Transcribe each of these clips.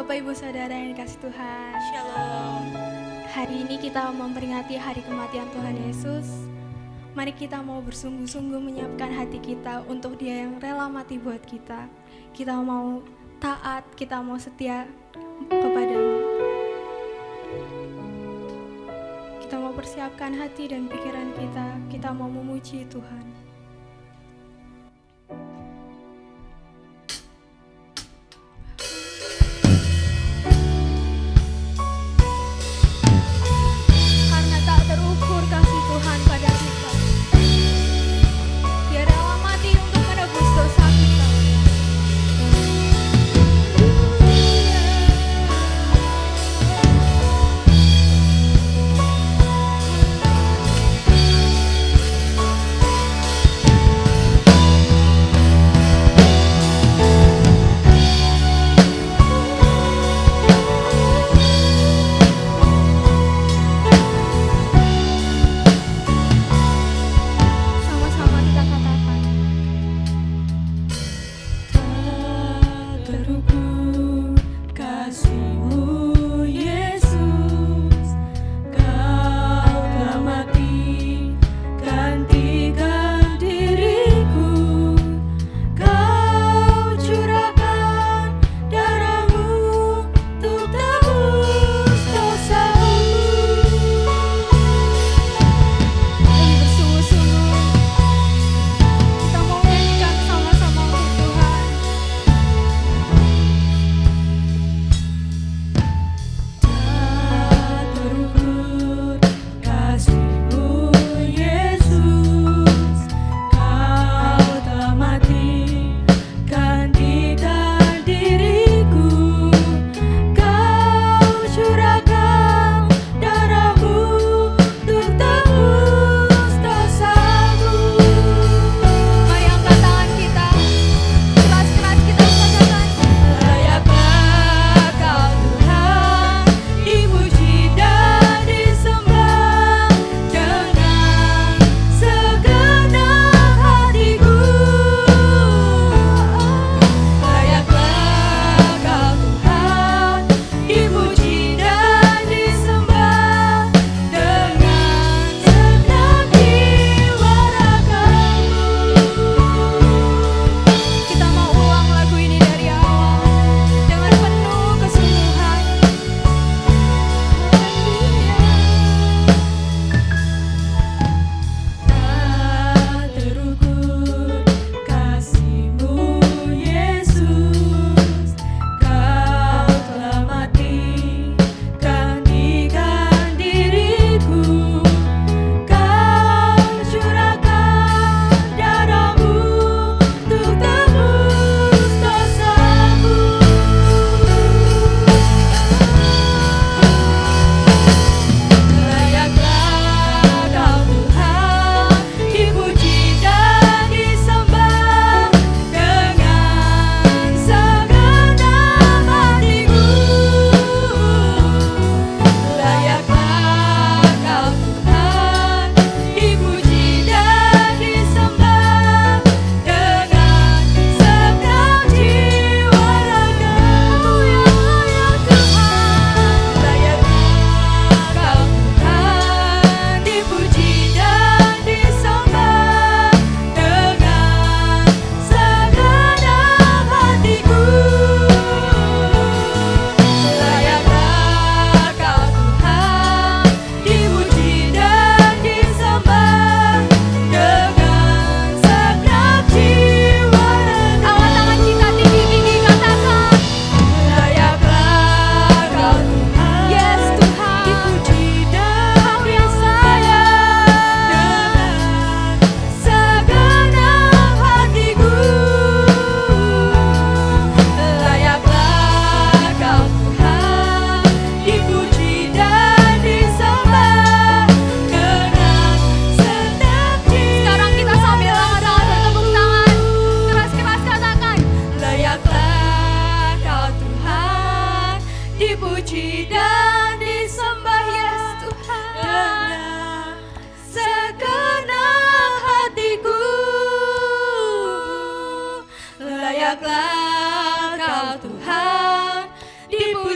Bapak Ibu Saudara yang dikasih Tuhan. Shalom. Hari ini kita memperingati hari kematian Tuhan Yesus. Mari kita mau bersungguh-sungguh menyiapkan hati kita untuk Dia yang rela mati buat kita. Kita mau taat, kita mau setia kepadanya. Kita mau persiapkan hati dan pikiran kita mau memuji Tuhan. Layaklah Kau Tuhan dipuji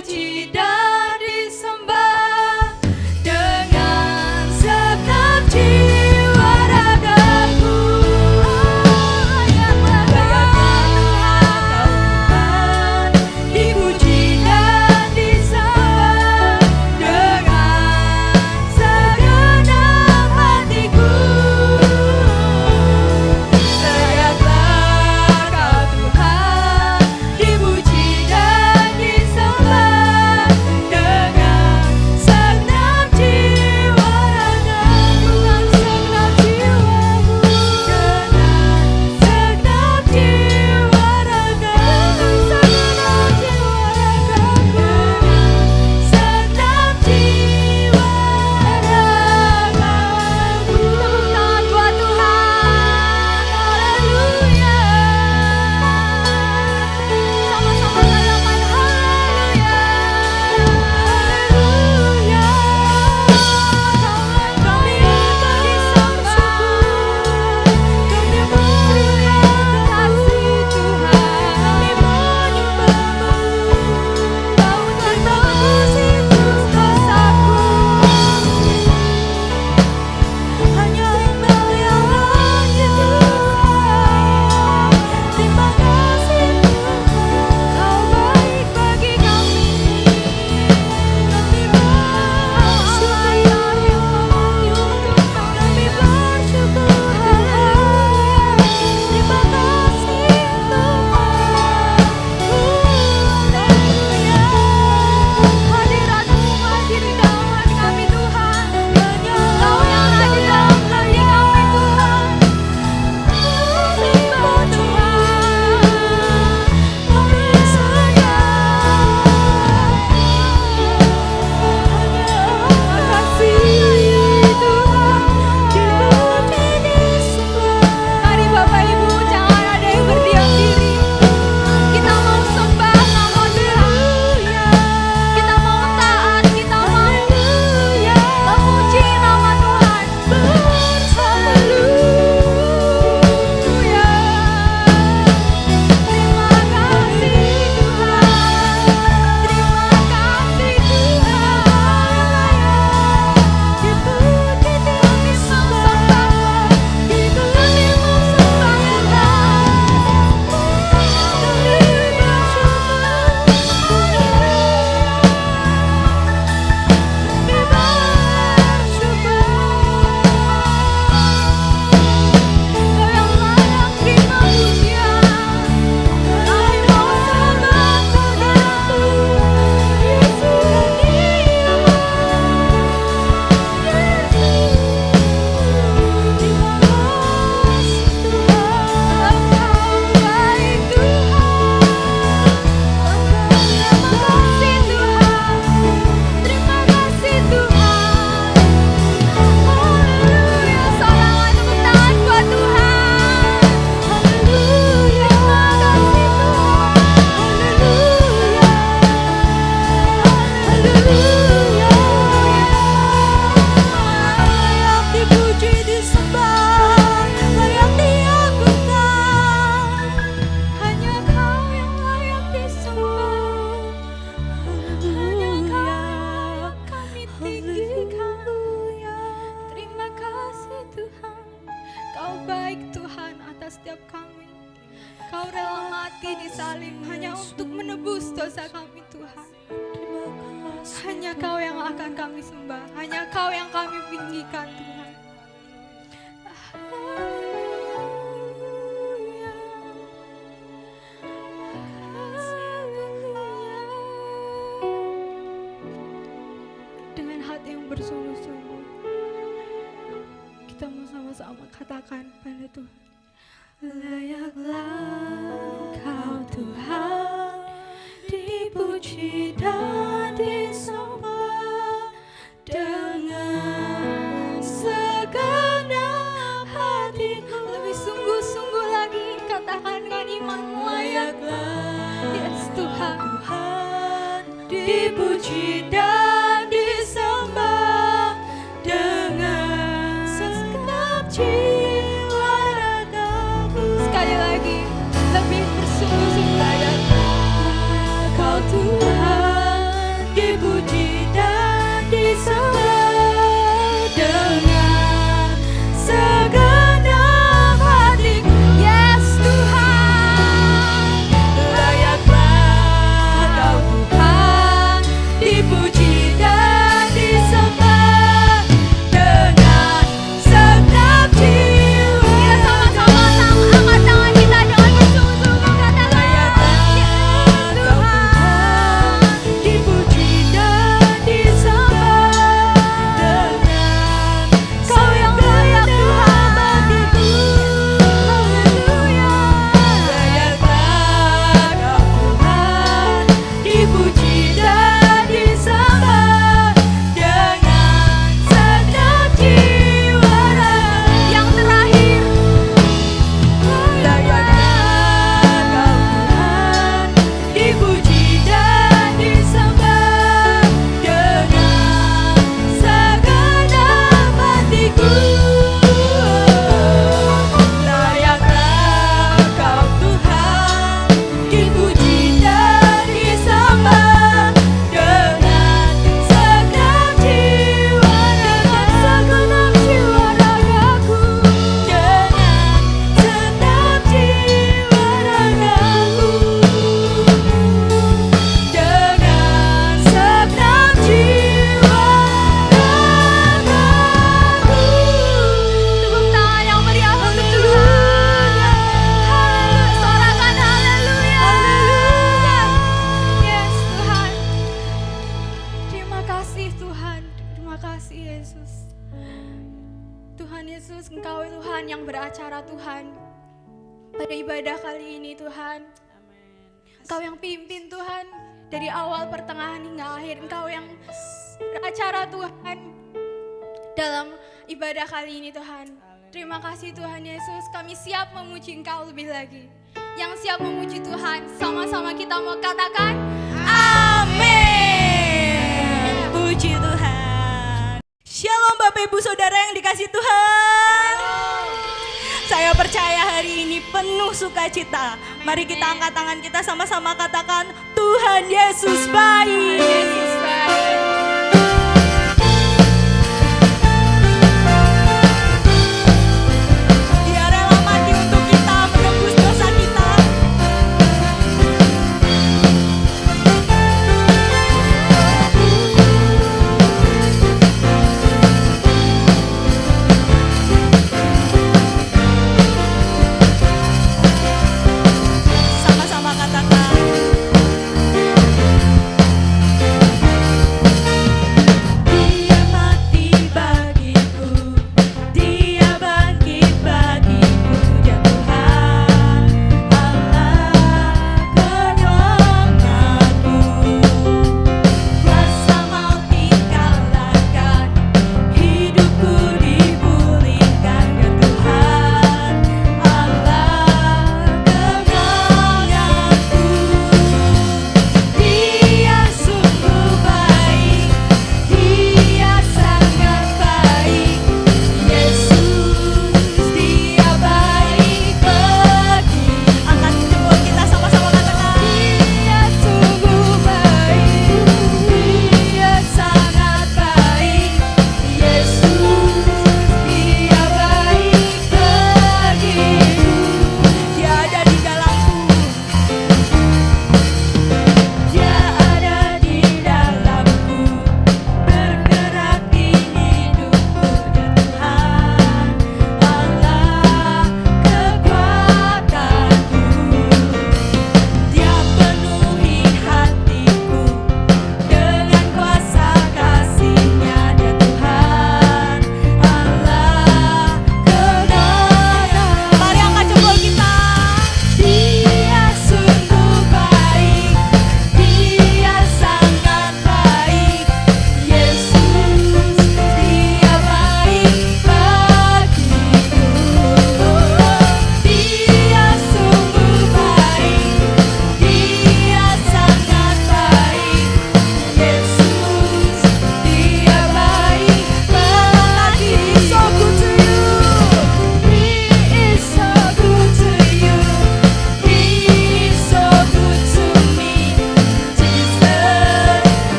Engkau baik Tuhan atas setiap kami. Kau rela mati di salib hanya untuk menebus dosa kami Tuhan. Hanya Kau yang akan kami sembah, hanya Kau yang kami tinggikan Tuhan. Dengan hati yang bersungguh-sungguh, kita mau sama-sama katakan pada Tuhan. Layaklah Kau Tuhan, dipuji dan disembah dengan segenap hatiku. Lebih sungguh-sungguh lagi, katakan dengan iman. Layaklah yes Tuhan, dipuji dan disembah dengan segenap jiwa ragaku. Sekali lagi, lebih bersungguh-sungguh. Kau Tuhan, dipuji dan disembah dengan segenap hatiku. Yes Tuhan, layaklah Kau Tuhan, dipuji dan disembah dengan segenap jiwa. Kita sama-sama angkat tangan kita dengan bersungguh-sungguh, katakan Tuhan Yesus, Engkau Tuhan yang beracara Tuhan pada ibadah kali ini Tuhan. Engkau yang pimpin Tuhan dari awal pertengahan hingga akhir. Engkau yang beracara Tuhan dalam ibadah kali ini Tuhan. Terima kasih Tuhan Yesus, kami siap memuji Engkau lebih lagi. Yang siap memuji Tuhan, sama-sama kita mau katakan amin. Puji Tuhan. Shalom Bapak Ibu Saudara yang dikasih Tuhan. Saya percaya hari ini penuh sukacita. Mari kita angkat tangan kita sama-sama katakan Tuhan Yesus baik. Yesus baik. Dia rela mati untuk kita, menebus dosa kita. Sama-sama katakan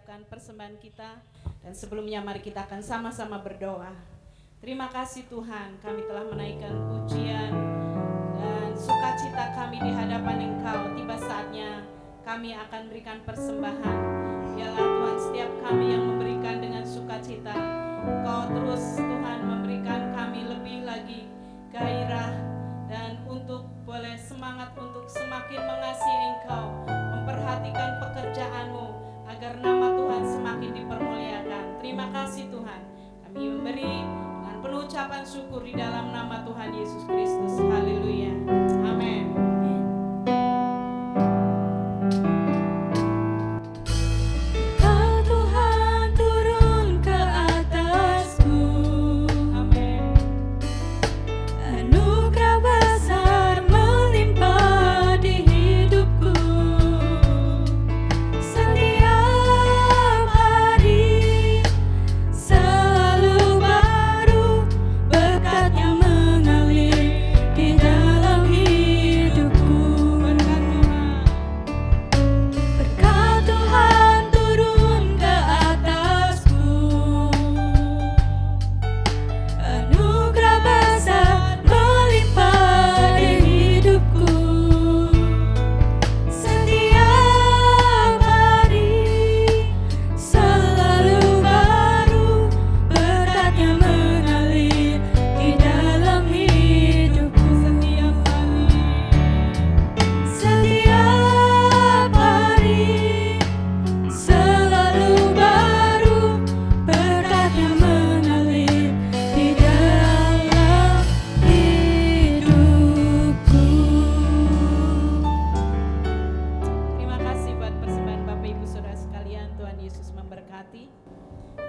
mempersiapkan persembahan kita. Dan sebelumnya mari kita akan sama-sama berdoa. Terima kasih Tuhan, kami telah menaikkan pujian dan sukacita kami di hadapan Engkau. Tiba saatnya kami akan berikan persembahan. Biarlah Tuhan, setiap kami yang memberikan dengan sukacita, Kau terus Tuhan memberikan kami lebih lagi gairah dan untuk boleh semangat untuk semakin mengasihi Engkau, memperhatikan pekerjaan-Mu agar nama Tuhan semakin dipermuliakan. Terima kasih Tuhan, kami memberi dengan penuh ucapan syukur di dalam nama Tuhan Yesus Kristus. Haleluya. Amin.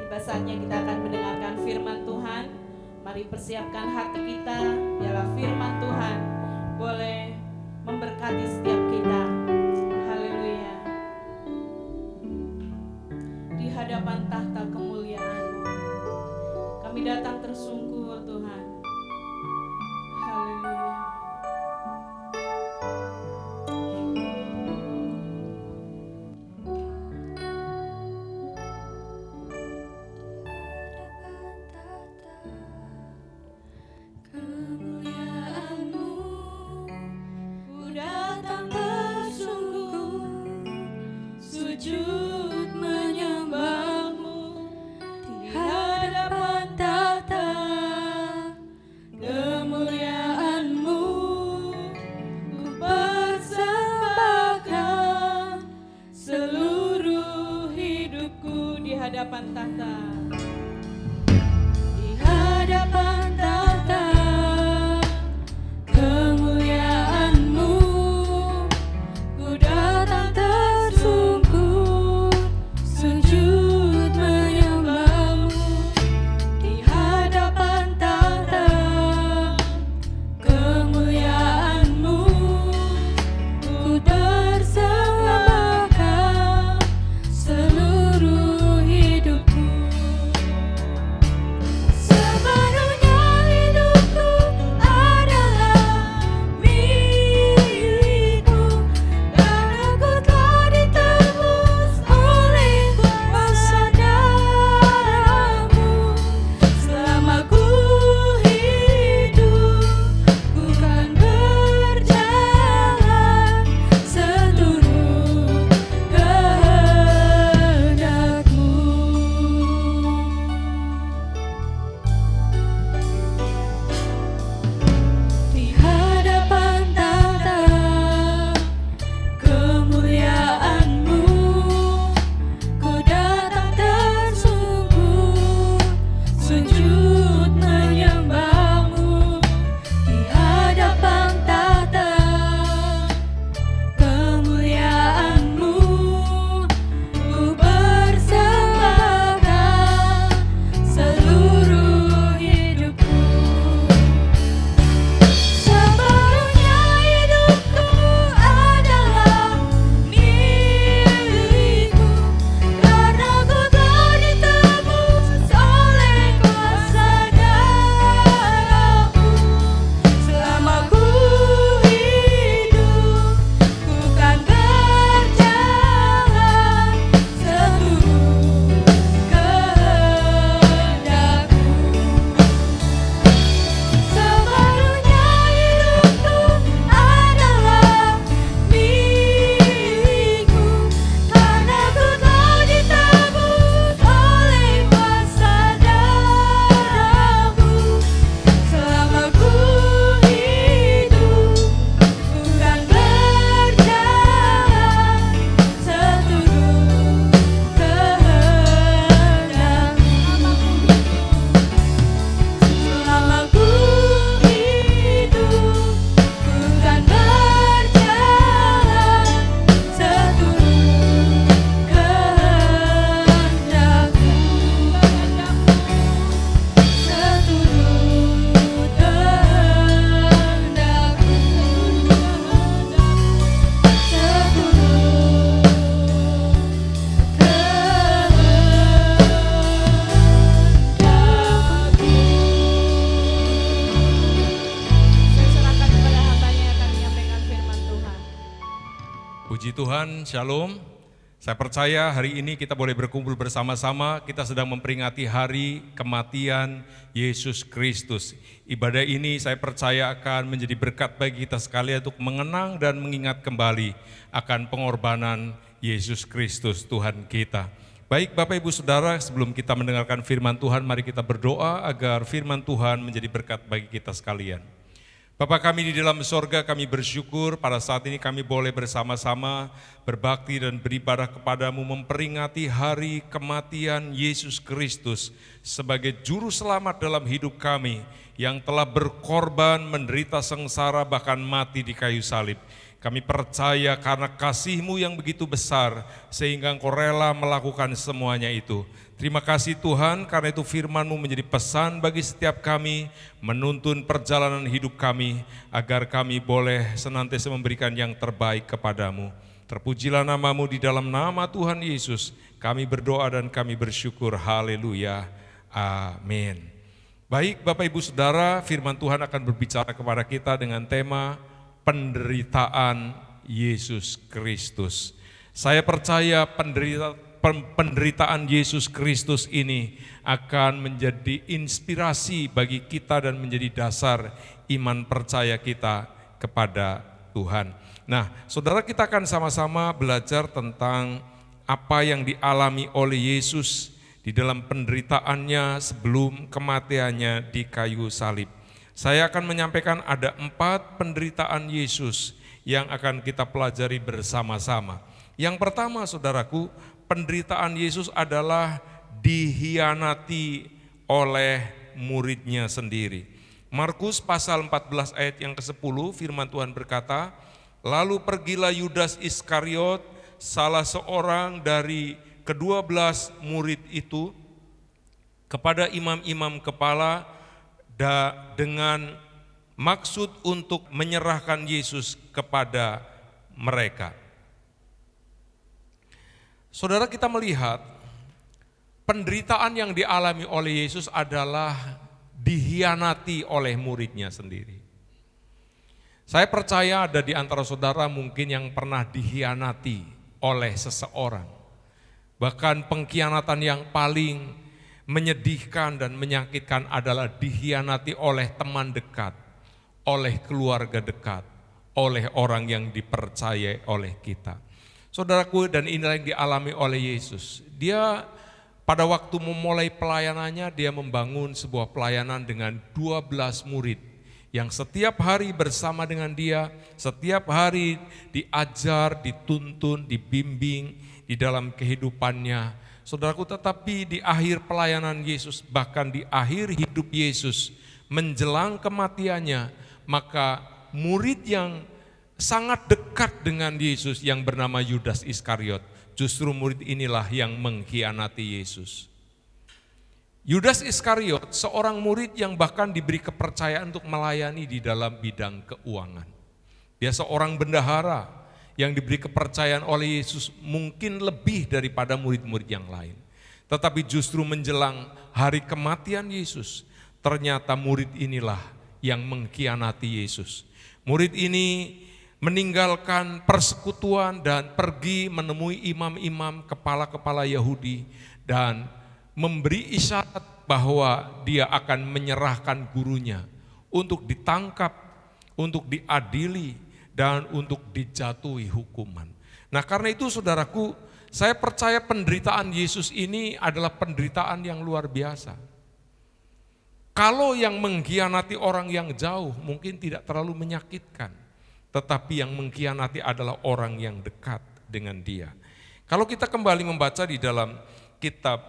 Tiba saatnya kita akan mendengarkan firman Tuhan. Mari persiapkan hati kita, biarlah firman Tuhan boleh memberkati setiap kita. Haleluya. Di hadapan tahta kemuliaan-Mu, kami datang tersungkur Tuhan. Haleluya. Sujud menyembah-Mu di hadapan tahta kemuliaan-Mu, ku persembahkan seluruh hidupku di hadapan tahta. Di hadapan tahta kemuliaan-Mu, ku datang tersungkur, sujud menyembah-Mu di hadapan tahta kemuliaan-Mu, ku persembahkan seluruh hidupku. Sepenuhnya Tuhan, Shalom. Saya percaya hari ini kita boleh berkumpul bersama-sama. Kita sedang memperingati hari kematian Yesus Kristus. Ibadah ini saya percaya akan menjadi berkat bagi kita sekalian untuk mengenang dan mengingat kembali akan pengorbanan Yesus Kristus Tuhan kita. Baik Bapak Ibu Saudara, sebelum kita mendengarkan firman Tuhan, mari kita berdoa agar firman Tuhan menjadi berkat bagi kita sekalian. Bapa kami di dalam sorga, kami bersyukur pada saat ini kami boleh bersama-sama berbakti dan beribadah kepadamu, memperingati hari kematian Yesus Kristus sebagai juru selamat dalam hidup kami yang telah berkorban, menderita sengsara, bahkan mati di kayu salib. Kami percaya karena kasih-Mu yang begitu besar sehingga Engkau rela melakukan semuanya itu. Terima kasih Tuhan, karena itu firman-Mu menjadi pesan bagi setiap kami, menuntun perjalanan hidup kami, agar kami boleh senantiasa memberikan yang terbaik kepadamu. Terpujilah nama-Mu di dalam nama Tuhan Yesus. Kami berdoa dan kami bersyukur. Haleluya. Amin. Baik Bapak Ibu Saudara, firman Tuhan akan berbicara kepada kita dengan tema penderitaan Yesus Kristus. Saya percaya penderitaan Yesus Kristus ini akan menjadi inspirasi bagi kita dan menjadi dasar iman percaya kita kepada Tuhan. Nah, saudara, kita akan sama-sama belajar tentang apa yang dialami oleh Yesus di dalam penderitaannya sebelum kematiannya di kayu salib. Saya akan menyampaikan ada 4 penderitaan Yesus yang akan kita pelajari bersama-sama. Yang pertama, saudaraku, penderitaan Yesus adalah dikhianati oleh muridnya sendiri. Markus pasal 14 ayat yang ke-10, firman Tuhan berkata, lalu pergilah Yudas Iskariot, salah seorang dari ke-12 murid itu, kepada imam-imam kepala dengan maksud untuk menyerahkan Yesus kepada mereka. Saudara, kita melihat penderitaan yang dialami oleh Yesus adalah dikhianati oleh muridnya sendiri. Saya percaya ada di antara saudara mungkin yang pernah dikhianati oleh seseorang. Bahkan pengkhianatan yang paling menyedihkan dan menyakitkan adalah dikhianati oleh teman dekat, oleh keluarga dekat, oleh orang yang dipercaya oleh kita. Saudaraku, dan inilah yang dialami oleh Yesus. Dia pada waktu memulai pelayanannya, dia membangun sebuah pelayanan dengan 12 murid yang setiap hari bersama dengan dia, setiap hari diajar, dituntun, dibimbing di dalam kehidupannya. Saudaraku, tetapi di akhir pelayanan Yesus, bahkan di akhir hidup Yesus, menjelang kematiannya, maka murid yang sangat dekat dengan Yesus yang bernama Yudas Iskariot, justru murid inilah yang mengkhianati Yesus. Yudas Iskariot seorang murid yang bahkan diberi kepercayaan untuk melayani di dalam bidang keuangan. Dia seorang bendahara yang diberi kepercayaan oleh Yesus mungkin lebih daripada murid-murid yang lain. Tetapi justru menjelang hari kematian Yesus, ternyata murid inilah yang mengkhianati Yesus. Murid ini meninggalkan persekutuan dan pergi menemui imam-imam, kepala-kepala Yahudi, dan memberi isyarat bahwa dia akan menyerahkan gurunya untuk ditangkap, untuk diadili, dan untuk dijatuhi hukuman. Nah, karena itu saudaraku, saya percaya penderitaan Yesus ini adalah penderitaan yang luar biasa. Kalau yang mengkhianati orang yang jauh mungkin tidak terlalu menyakitkan, tetapi yang mengkhianati adalah orang yang dekat dengan dia. Kalau kita kembali membaca di dalam kitab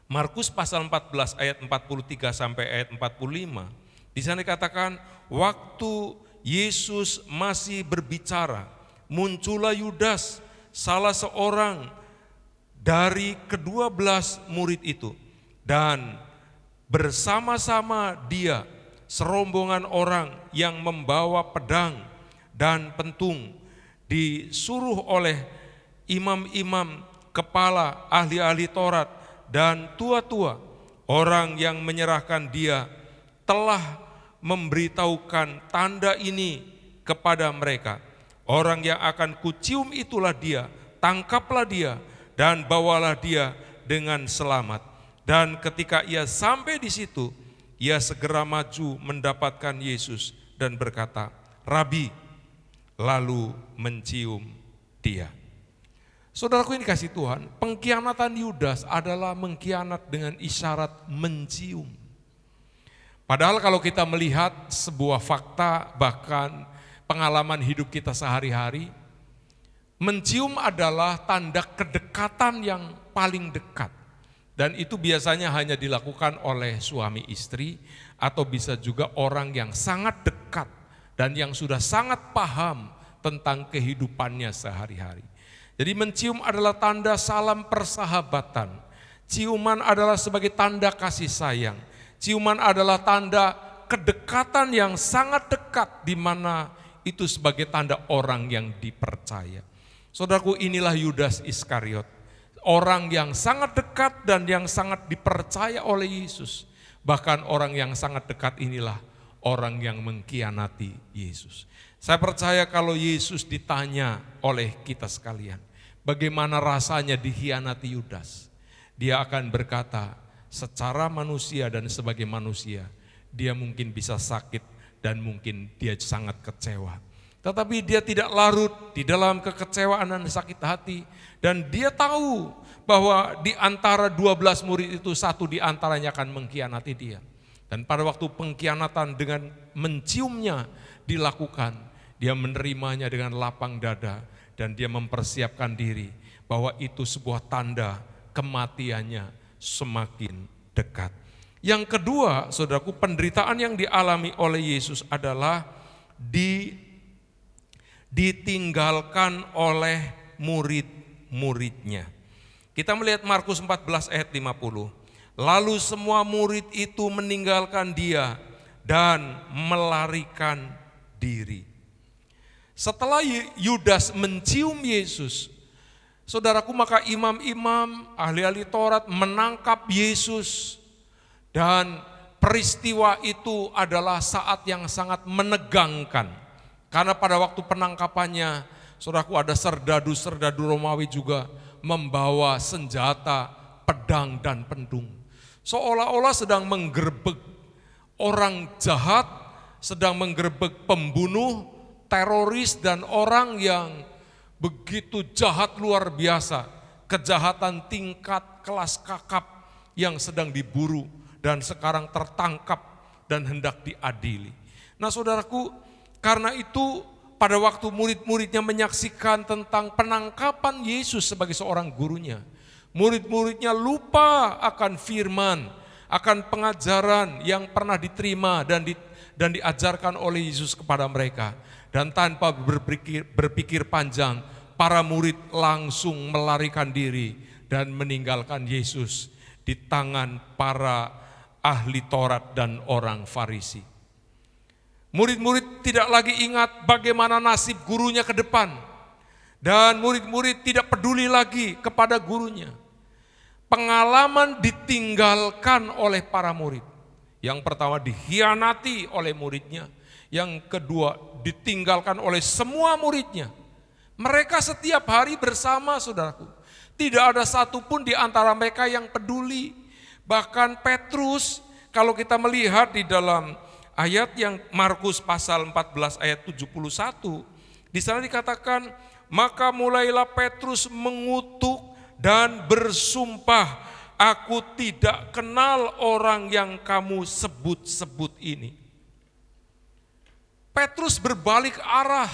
Markus pasal 14 ayat 43 sampai ayat 45, di sana dikatakan, waktu Yesus masih berbicara, muncullah Yudas, salah seorang dari ke-12 murid itu, dan bersama-sama dia serombongan orang yang membawa pedang dan pentung, disuruh oleh imam-imam, kepala ahli-ahli Taurat dan tua-tua. Orang yang menyerahkan dia telah memberitahukan tanda ini kepada mereka. Orang yang akan kucium itulah dia, tangkaplah dia dan bawalah dia dengan selamat. Dan ketika ia sampai di situ, ia segera maju mendapatkan Yesus dan berkata, "Rabi," lalu mencium dia. Saudaraku ini kasih Tuhan, pengkhianatan Yudas adalah mengkhianat dengan isyarat mencium. Padahal kalau kita melihat sebuah fakta, bahkan pengalaman hidup kita sehari-hari, mencium adalah tanda kedekatan yang paling dekat. Dan itu biasanya hanya dilakukan oleh suami istri atau bisa juga orang yang sangat dekat dan yang sudah sangat paham tentang kehidupannya sehari-hari. Jadi mencium adalah tanda salam persahabatan. Ciuman adalah sebagai tanda kasih sayang. Ciuman adalah tanda kedekatan yang sangat dekat, di mana itu sebagai tanda orang yang dipercaya. Saudaraku, inilah Yudas Iskariot, orang yang sangat dekat dan yang sangat dipercaya oleh Yesus. Bahkan orang yang sangat dekat inilah orang yang mengkhianati Yesus. Saya percaya kalau Yesus ditanya oleh kita sekalian, bagaimana rasanya dikhianati Yudas, dia akan berkata, secara manusia dan sebagai manusia, dia mungkin bisa sakit dan mungkin dia sangat kecewa. Tetapi dia tidak larut di dalam kekecewaan dan sakit hati. Dan dia tahu bahwa di antara 12 murid itu satu di antaranya akan mengkhianati dia. Dan pada waktu pengkhianatan dengan menciumnya dilakukan, dia menerimanya dengan lapang dada dan dia mempersiapkan diri bahwa itu sebuah tanda kematiannya semakin dekat. Yang kedua, saudaraku, penderitaan yang dialami oleh Yesus adalah ditinggalkan oleh murid-muridnya. Kita melihat Markus 14 ayat 50. Lalu semua murid itu meninggalkan dia dan melarikan diri. Setelah Yudas mencium Yesus, saudaraku, maka imam-imam, ahli-ahli Taurat menangkap Yesus. Dan peristiwa itu adalah saat yang sangat menegangkan. Karena pada waktu penangkapannya, saudaraku, ada serdadu-serdadu Romawi juga membawa senjata, pedang dan pendung. Seolah-olah sedang menggerebek orang jahat, sedang menggerebek pembunuh, teroris dan orang yang begitu jahat luar biasa. Kejahatan tingkat kelas kakap yang sedang diburu dan sekarang tertangkap dan hendak diadili. Nah, saudaraku, karena itu pada waktu murid-muridnya menyaksikan tentang penangkapan Yesus sebagai seorang gurunya, murid-muridnya lupa akan firman, akan pengajaran yang pernah diterima dan diajarkan oleh Yesus kepada mereka. Dan tanpa berpikir panjang, para murid langsung melarikan diri dan meninggalkan Yesus di tangan para ahli Taurat dan orang Farisi. Murid-murid tidak lagi ingat bagaimana nasib gurunya ke depan. Dan murid-murid tidak peduli lagi kepada gurunya. Pengalaman ditinggalkan oleh para murid. Yang pertama dikhianati oleh muridnya. Yang kedua ditinggalkan oleh semua muridnya. Mereka setiap hari bersama, saudaraku. Tidak ada satupun di antara mereka yang peduli. Bahkan Petrus, kalau kita melihat di dalam ayat yang Markus pasal 14 ayat 71, di sana dikatakan, maka mulailah Petrus mengutuk dan bersumpah, aku tidak kenal orang yang kamu sebut-sebut ini. Petrus berbalik arah,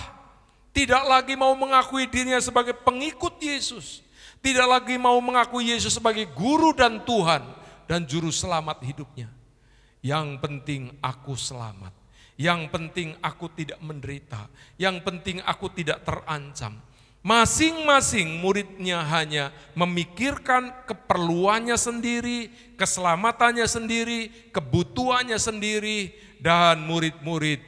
tidak lagi mau mengakui dirinya sebagai pengikut Yesus, tidak lagi mau mengakui Yesus sebagai guru dan Tuhan dan juru selamat hidupnya. Yang penting aku selamat, yang penting aku tidak menderita, yang penting aku tidak terancam. Masing-masing muridnya hanya memikirkan keperluannya sendiri, keselamatannya sendiri, kebutuhannya sendiri, dan murid-murid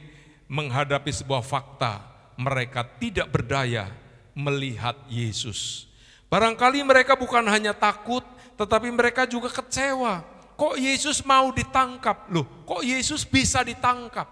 menghadapi sebuah fakta, mereka tidak berdaya melihat Yesus. Barangkali mereka bukan hanya takut, tetapi mereka juga kecewa. Kok Yesus mau ditangkap? Loh, kok Yesus bisa ditangkap?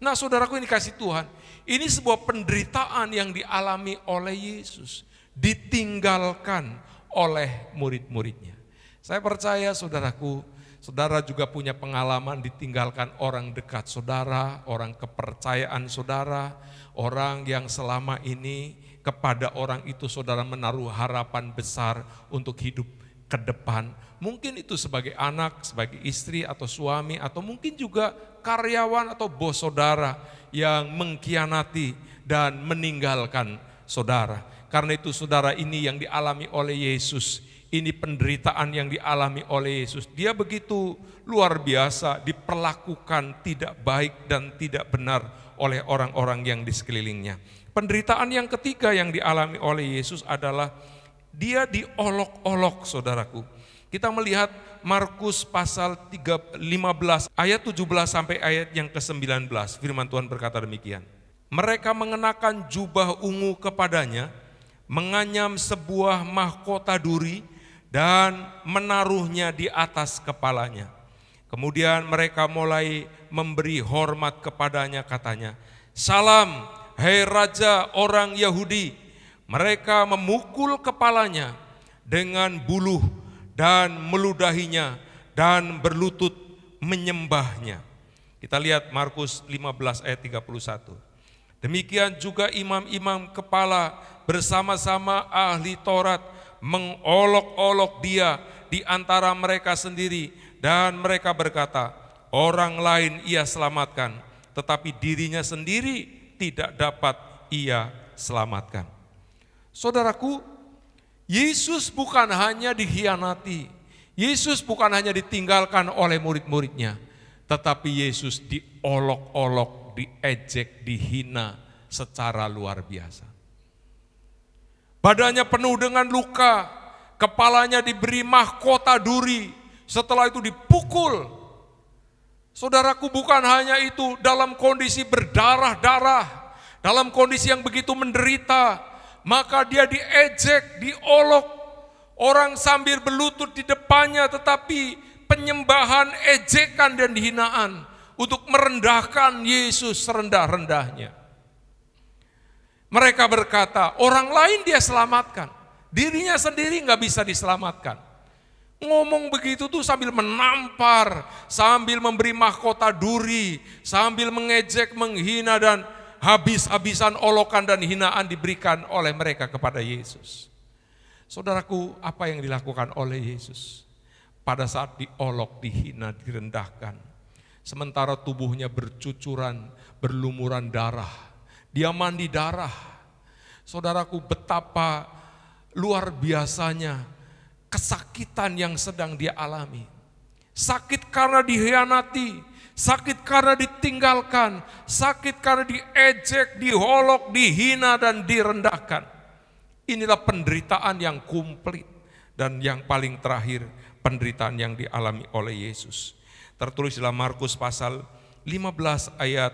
Nah saudaraku ini kasih Tuhan, ini sebuah penderitaan yang dialami oleh Yesus, ditinggalkan oleh murid-muridnya. Saya percaya saudaraku, saudara juga punya pengalaman ditinggalkan orang dekat saudara, orang kepercayaan saudara, orang yang selama ini kepada orang itu saudara menaruh harapan besar untuk hidup ke depan. Mungkin itu sebagai anak, sebagai istri atau suami, atau mungkin juga karyawan atau bos saudara yang mengkhianati dan meninggalkan saudara. Karena itu saudara, ini yang dialami oleh Yesus. Ini penderitaan yang dialami oleh Yesus. Dia begitu luar biasa diperlakukan tidak baik dan tidak benar oleh orang-orang yang di sekelilingnya. Penderitaan yang ketiga yang dialami oleh Yesus adalah dia diolok-olok, saudaraku. Kita melihat Markus pasal 15 ayat 17 sampai ayat yang ke-19. Firman Tuhan berkata demikian. Mereka mengenakan jubah ungu kepadanya, menganyam sebuah mahkota duri dan menaruhnya di atas kepalanya. Kemudian mereka mulai memberi hormat kepadanya, katanya, "Salam, hai Raja orang Yahudi." Mereka memukul kepalanya dengan buluh dan meludahinya dan berlutut menyembahnya. Kita lihat Markus 15 ayat 31. Demikian juga imam-imam kepala bersama-sama ahli Taurat mengolok-olok dia di antara mereka sendiri, dan mereka berkata, orang lain ia selamatkan, tetapi dirinya sendiri tidak dapat ia selamatkan. Saudaraku, Yesus bukan hanya dikhianati, Yesus bukan hanya ditinggalkan oleh murid-muridnya, tetapi Yesus diolok-olok, diejek, dihina secara luar biasa. Badannya penuh dengan luka, kepalanya diberi mahkota duri, setelah itu dipukul. Saudaraku, bukan hanya itu, dalam kondisi berdarah-darah, dalam kondisi yang begitu menderita, maka dia diejek, diolok, orang sambil berlutut di depannya, tetapi penyembahan, ejekan dan hinaan untuk merendahkan Yesus serendah-rendahnya. Mereka berkata, orang lain dia selamatkan, dirinya sendiri nggak bisa diselamatkan. Ngomong begitu tuh sambil menampar, sambil memberi mahkota duri, sambil mengejek, menghina, dan habis-habisan olokan dan hinaan diberikan oleh mereka kepada Yesus. Saudaraku, apa yang dilakukan oleh Yesus pada saat diolok, dihina, direndahkan, sementara tubuhnya bercucuran, berlumuran darah, dia mandi darah. Saudaraku, betapa luar biasanya kesakitan yang sedang dia alami. Sakit karena dikhianati, sakit karena ditinggalkan, sakit karena diejek, diholok, dihina dan direndahkan. Inilah penderitaan yang komplit, dan yang paling terakhir penderitaan yang dialami oleh Yesus. Tertulis dalam Markus pasal 15 ayat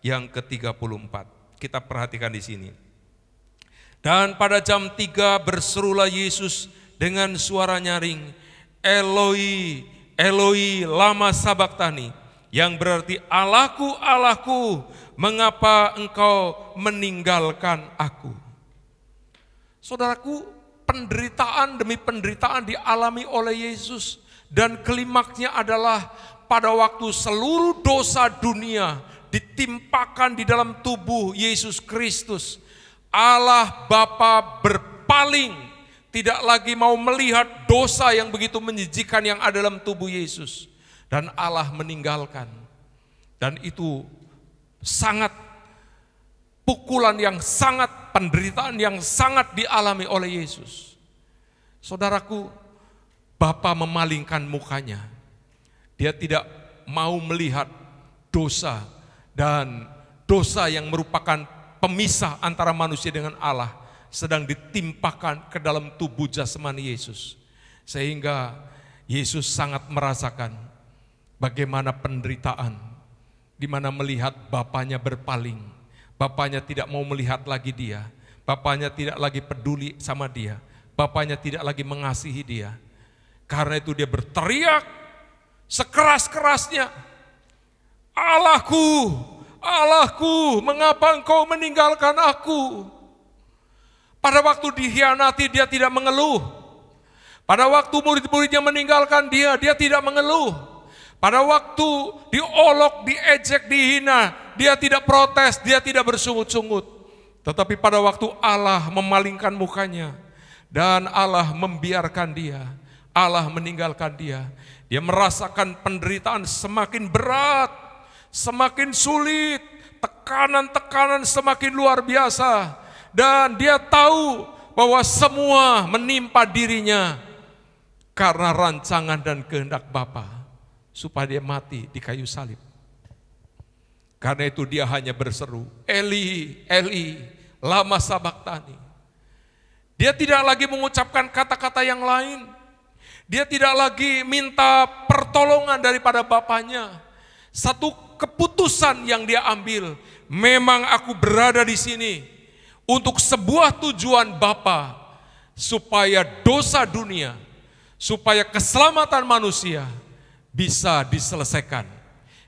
yang ke-34. Kita perhatikan di sini. Dan pada jam 3 berserulah Yesus dengan suara nyaring, Eloi, Eloi, lama sabachthani, yang berarti Allahku, Allahku, mengapa engkau meninggalkan aku? Saudaraku, penderitaan demi penderitaan dialami oleh Yesus, dan klimaksnya adalah pada waktu seluruh dosa dunia ditimpakan di dalam tubuh Yesus Kristus. Allah Bapa berpaling, tidak lagi mau melihat dosa yang begitu menjijikan yang ada dalam tubuh Yesus, dan Allah meninggalkan. Dan itu sangat pukulan yang sangat, penderitaan yang sangat dialami oleh Yesus. Saudaraku, Bapa memalingkan mukanya. Dia tidak mau melihat dosa, dan dosa yang merupakan pemisah antara manusia dengan Allah sedang ditimpakan ke dalam tubuh jasmani Yesus. Sehingga Yesus sangat merasakan bagaimana penderitaan, di mana melihat Bapanya berpaling. Bapanya tidak mau melihat lagi dia. Bapanya tidak lagi peduli sama dia. Bapanya tidak lagi mengasihi dia. Karena itu dia berteriak sekeras-kerasnya, Allahku, Allahku, mengapa engkau meninggalkan aku? Pada waktu dikhianati dia tidak mengeluh. Pada waktu murid-muridnya meninggalkan dia tidak mengeluh. Pada waktu diolok, diejek, dihina, dia tidak protes, dia tidak bersungut-sungut. Tetapi pada waktu Allah memalingkan mukanya dan Allah membiarkan dia, Allah meninggalkan dia, dia merasakan penderitaan semakin berat, semakin sulit, tekanan-tekanan semakin luar biasa. Dan dia tahu bahwa semua menimpa dirinya karena rancangan dan kehendak Bapa supaya dia mati di kayu salib. Karena itu dia hanya berseru, Eli, Eli, lama sabachthani. Dia tidak lagi mengucapkan kata-kata yang lain. Dia tidak lagi minta pertolongan daripada Bapaknya. Satu keputusan yang dia ambil, memang aku berada di sini untuk sebuah tujuan Bapa, supaya dosa dunia, supaya keselamatan manusia bisa diselesaikan.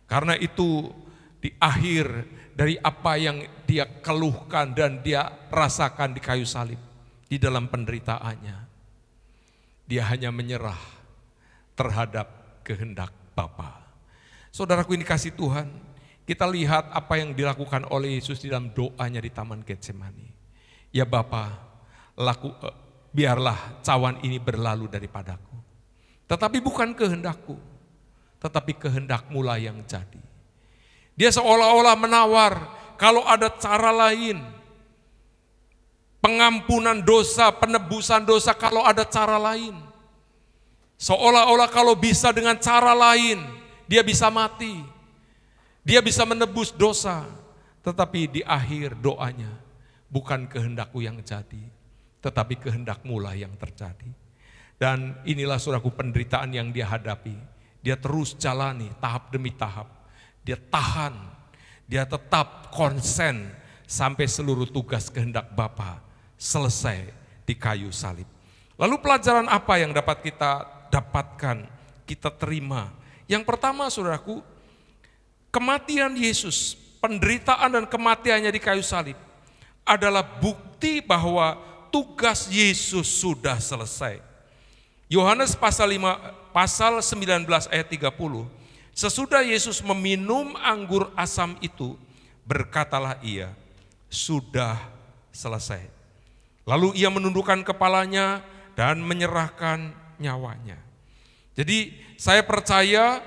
Karena itu di akhir dari apa yang dia keluhkan dan dia rasakan di kayu salib, di dalam penderitaannya, dia hanya menyerah terhadap kehendak Bapa. Saudaraku ini kasih Tuhan, kita lihat apa yang dilakukan oleh Yesus di dalam doanya di Taman Getsemani. Ya Bapa, biarlah cawan ini berlalu daripadaku. Tetapi bukan kehendakku, tetapi kehendak-Mu lah yang jadi. Dia seolah-olah menawar kalau ada cara lain. Pengampunan dosa, penebusan dosa kalau ada cara lain. Seolah-olah kalau bisa dengan cara lain, dia bisa mati. Dia bisa menebus dosa. Tetapi di akhir doanya, bukan kehendak-Ku yang jadi, tetapi kehendak-Mu lah yang terjadi. Dan inilah saudaraku penderitaan yang dia hadapi. Dia terus jalani tahap demi tahap. Dia tahan, dia tetap konsen sampai seluruh tugas kehendak Bapa selesai di kayu salib. Lalu pelajaran apa yang dapat kita dapatkan, kita terima? Yang pertama saudaraku, kematian Yesus, penderitaan dan kematiannya di kayu salib adalah bukti bahwa tugas Yesus sudah selesai. Yohanes pasal 19 ayat 30, sesudah Yesus meminum anggur asam itu, berkatalah ia, sudah selesai. Lalu ia menundukkan kepalanya dan menyerahkan nyawanya. Jadi saya percaya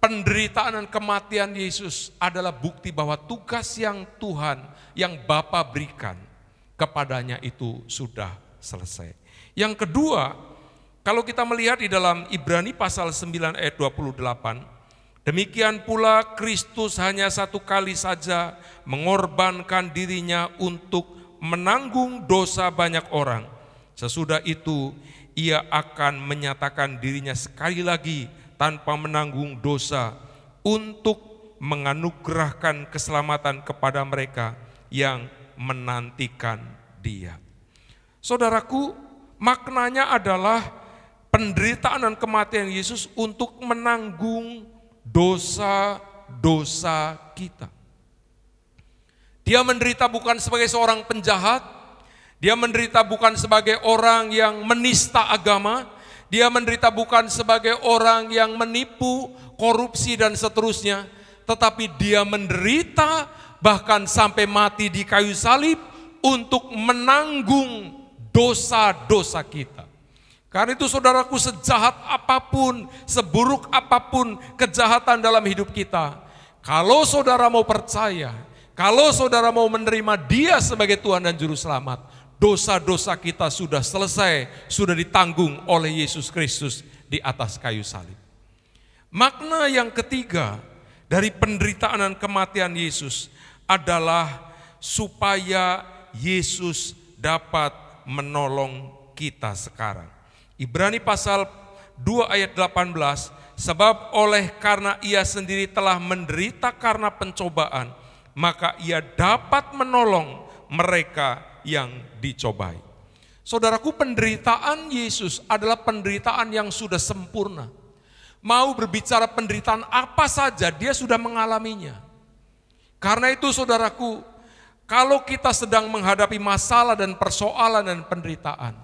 penderitaan dan kematian Yesus adalah bukti bahwa tugas yang Tuhan, yang Bapa berikan kepadanya itu sudah selesai. Yang kedua, kalau kita melihat di dalam Ibrani pasal 9 ayat 28, demikian pula Kristus hanya satu kali saja mengorbankan dirinya untuk menanggung dosa banyak orang. Sesudah itu ia akan menyatakan dirinya sekali lagi tanpa menanggung dosa untuk menganugerahkan keselamatan kepada mereka yang menantikan Dia. Saudaraku, maknanya adalah penderitaan dan kematian Yesus untuk menanggung dosa-dosa kita. Dia menderita bukan sebagai seorang penjahat, dia menderita bukan sebagai orang yang menista agama, dia menderita bukan sebagai orang yang menipu, korupsi dan seterusnya, tetapi dia menderita bahkan sampai mati di kayu salib untuk menanggung dosa-dosa kita. Karena itu saudaraku, sejahat apapun, seburuk apapun kejahatan dalam hidup kita, kalau saudara mau percaya, kalau saudara mau menerima Dia sebagai Tuhan dan Juru Selamat, dosa-dosa kita sudah selesai, sudah ditanggung oleh Yesus Kristus di atas kayu salib. Makna yang ketiga dari penderitaan dan kematian Yesus adalah supaya Yesus dapat menolong kita sekarang. Ibrani pasal 2 ayat 18, sebab oleh karena ia sendiri telah menderita karena pencobaan, maka ia dapat menolong mereka yang dicobai. Saudaraku, penderitaan Yesus adalah penderitaan yang sudah sempurna. Mau berbicara penderitaan apa saja, dia sudah mengalaminya. Karena itu saudaraku, kalau kita sedang menghadapi masalah dan persoalan dan penderitaan,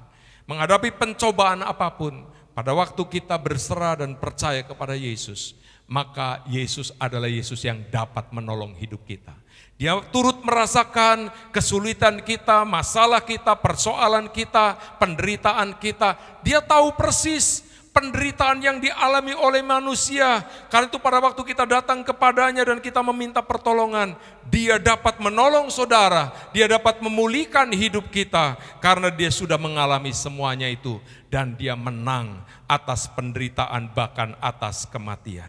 menghadapi pencobaan apapun, pada waktu kita berserah dan percaya kepada Yesus, maka Yesus adalah Yesus yang dapat menolong hidup kita. Dia turut merasakan kesulitan kita, masalah kita, persoalan kita, penderitaan kita. Dia tahu persis penderitaan yang dialami oleh manusia. Karena itu pada waktu kita datang kepadanya dan kita meminta pertolongan, Dia dapat menolong saudara, Dia dapat memulihkan hidup kita karena Dia sudah mengalami semuanya itu dan Dia menang atas penderitaan bahkan atas kematian.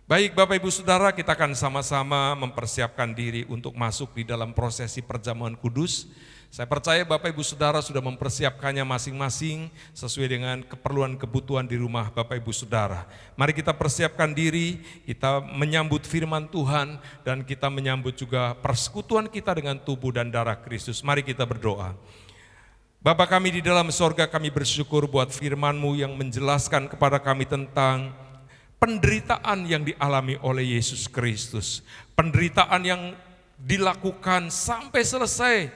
Baik Bapak Ibu Saudara, kita akan sama-sama mempersiapkan diri untuk masuk di dalam prosesi perjamuan kudus. Saya percaya Bapak Ibu Saudara sudah mempersiapkannya masing-masing sesuai dengan keperluan kebutuhan di rumah Bapak Ibu Saudara. Mari kita persiapkan diri, kita menyambut firman Tuhan dan kita menyambut juga persekutuan kita dengan tubuh dan darah Kristus. Mari kita berdoa. Bapa kami di dalam sorga, kami bersyukur buat firman-Mu yang menjelaskan kepada kami tentang penderitaan yang dialami oleh Yesus Kristus. Penderitaan yang dilakukan sampai selesai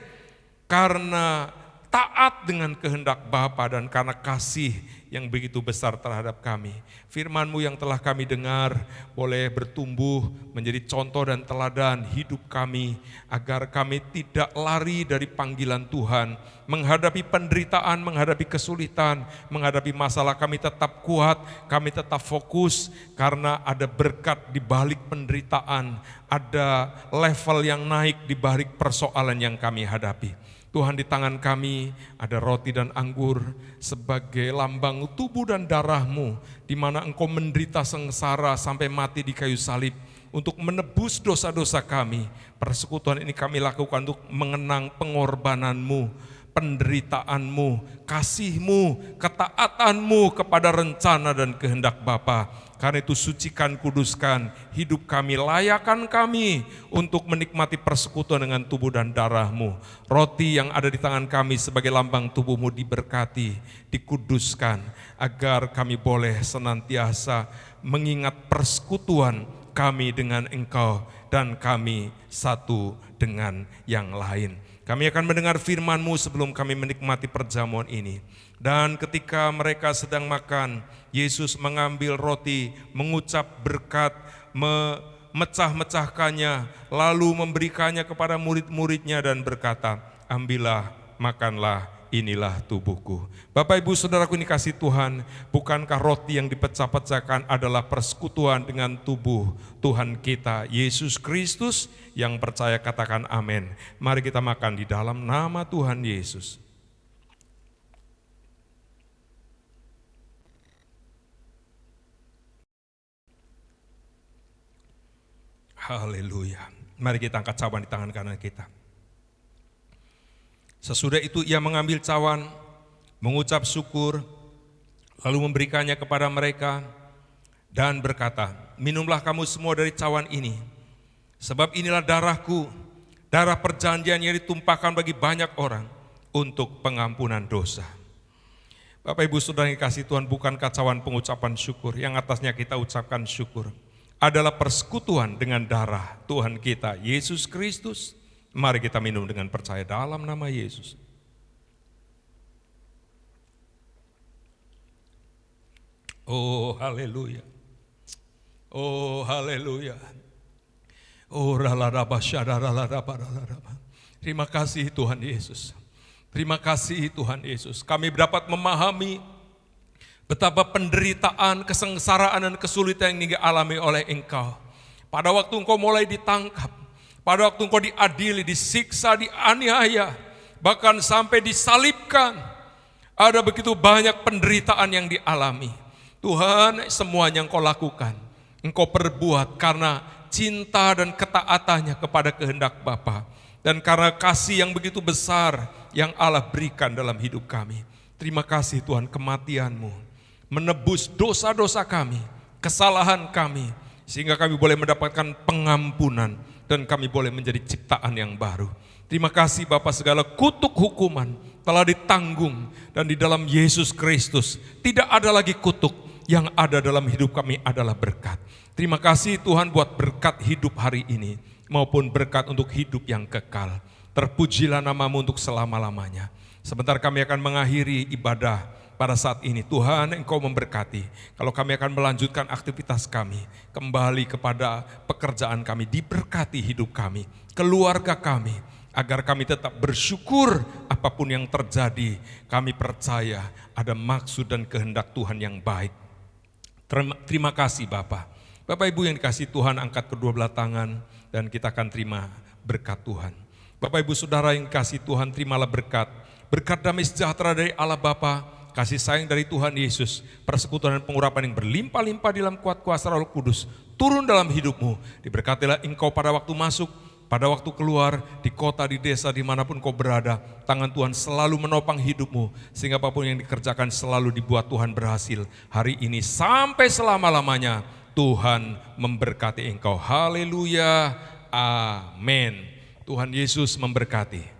karena taat dengan kehendak Bapa dan karena kasih yang begitu besar terhadap kami. Firman-Mu yang telah kami dengar boleh bertumbuh menjadi contoh dan teladan hidup kami agar kami tidak lari dari panggilan Tuhan. Menghadapi penderitaan, menghadapi kesulitan, menghadapi masalah kami tetap kuat, kami tetap fokus karena ada berkat di balik penderitaan, ada level yang naik di balik persoalan yang kami hadapi. Tuhan, di tangan kami ada roti dan anggur sebagai lambang tubuh dan darah-Mu di mana Engkau menderita sengsara sampai mati di kayu salib untuk menebus dosa-dosa kami. Persekutuan ini kami lakukan untuk mengenang pengorbanan-Mu, penderitaan-Mu, kasih-Mu, ketaatan-Mu kepada rencana dan kehendak Bapa. Karena itu sucikan, kuduskan hidup kami, layakan kami untuk menikmati persekutuan dengan tubuh dan darah-Mu. Roti yang ada di tangan kami sebagai lambang tubuh-Mu diberkati, dikuduskan, agar kami boleh senantiasa mengingat persekutuan kami dengan Engkau dan kami satu dengan yang lain. Kami akan mendengar firman-Mu sebelum kami menikmati perjamuan ini. Dan ketika mereka sedang makan, Yesus mengambil roti, mengucap berkat, memecah-mecahkannya, lalu memberikannya kepada murid-muridnya dan berkata, ambillah, makanlah, inilah tubuhku. Bapak Ibu Saudaraku ini kasih Tuhan, bukankah roti yang dipecah-pecahkan adalah persekutuan dengan tubuh Tuhan kita, Yesus Kristus? Yang percaya katakan amin. Mari kita makan di dalam nama Tuhan Yesus. Haleluya. Mari kita angkat cawan di tangan kanan kita. Sesudah itu ia mengambil cawan, mengucap syukur, lalu memberikannya kepada mereka dan berkata, minumlah kamu semua dari cawan ini, sebab inilah darahku, darah perjanjian yang ditumpahkan bagi banyak orang untuk pengampunan dosa. Bapak Ibu Saudara yang kasih Tuhan, bukankah cawan pengucapan syukur yang atasnya kita ucapkan syukur adalah persekutuan dengan darah Tuhan kita, Yesus Kristus? Mari kita minum dengan percaya dalam nama Yesus. Oh haleluya. Oh haleluya. Oh terima kasih Tuhan Yesus. Terima kasih Tuhan Yesus. Kami dapat memahami betapa penderitaan, kesengsaraan dan kesulitan yang dialami oleh Engkau. Pada waktu Engkau mulai ditangkap, pada waktu Engkau diadili, disiksa, dianiaya, bahkan sampai disalibkan, ada begitu banyak penderitaan yang dialami. Tuhan, semuanya Engkau lakukan, Engkau perbuat karena cinta dan ketaatannya kepada kehendak Bapa, dan karena kasih yang begitu besar yang Allah berikan dalam hidup kami. Terima kasih Tuhan, kematian-Mu menebus dosa-dosa kami, kesalahan kami, sehingga kami boleh mendapatkan pengampunan dan kami boleh menjadi ciptaan yang baru. Terima kasih Bapa, segala kutuk hukuman telah ditanggung dan di dalam Yesus Kristus tidak ada lagi kutuk, yang ada dalam hidup kami adalah berkat. Terima kasih Tuhan buat berkat hidup hari ini. maupun berkat untuk hidup yang kekal. Terpujilah namamu untuk selama-lamanya. Sebentar kami akan mengakhiri ibadah pada saat ini. Tuhan, Engkau memberkati. Kalau kami akan melanjutkan aktivitas kami, kembali kepada pekerjaan kami, diberkati hidup kami, keluarga kami, agar kami tetap bersyukur apapun yang terjadi. Kami percaya ada maksud dan kehendak Tuhan yang baik. Terima kasih Bapak. Bapak Ibu yang dikasihi Tuhan, angkat kedua belah tangan dan kita akan terima berkat Tuhan. Bapak Ibu Saudara yang dikasihi Tuhan, terimalah berkat. Berkat damai sejahtera dari Allah Bapa, kasih sayang dari Tuhan Yesus, persekutuan dan pengurapan yang berlimpah-limpah di dalam kuat kuasa Roh Kudus, turun dalam hidupmu. Diberkatilah engkau pada waktu masuk, pada waktu keluar, di kota, di desa, dimanapun kau berada. Tangan Tuhan selalu menopang hidupmu, sehingga apapun yang dikerjakan selalu dibuat Tuhan berhasil. Hari ini sampai selama-lamanya, Tuhan memberkati engkau. Haleluya, amin. Tuhan Yesus memberkati.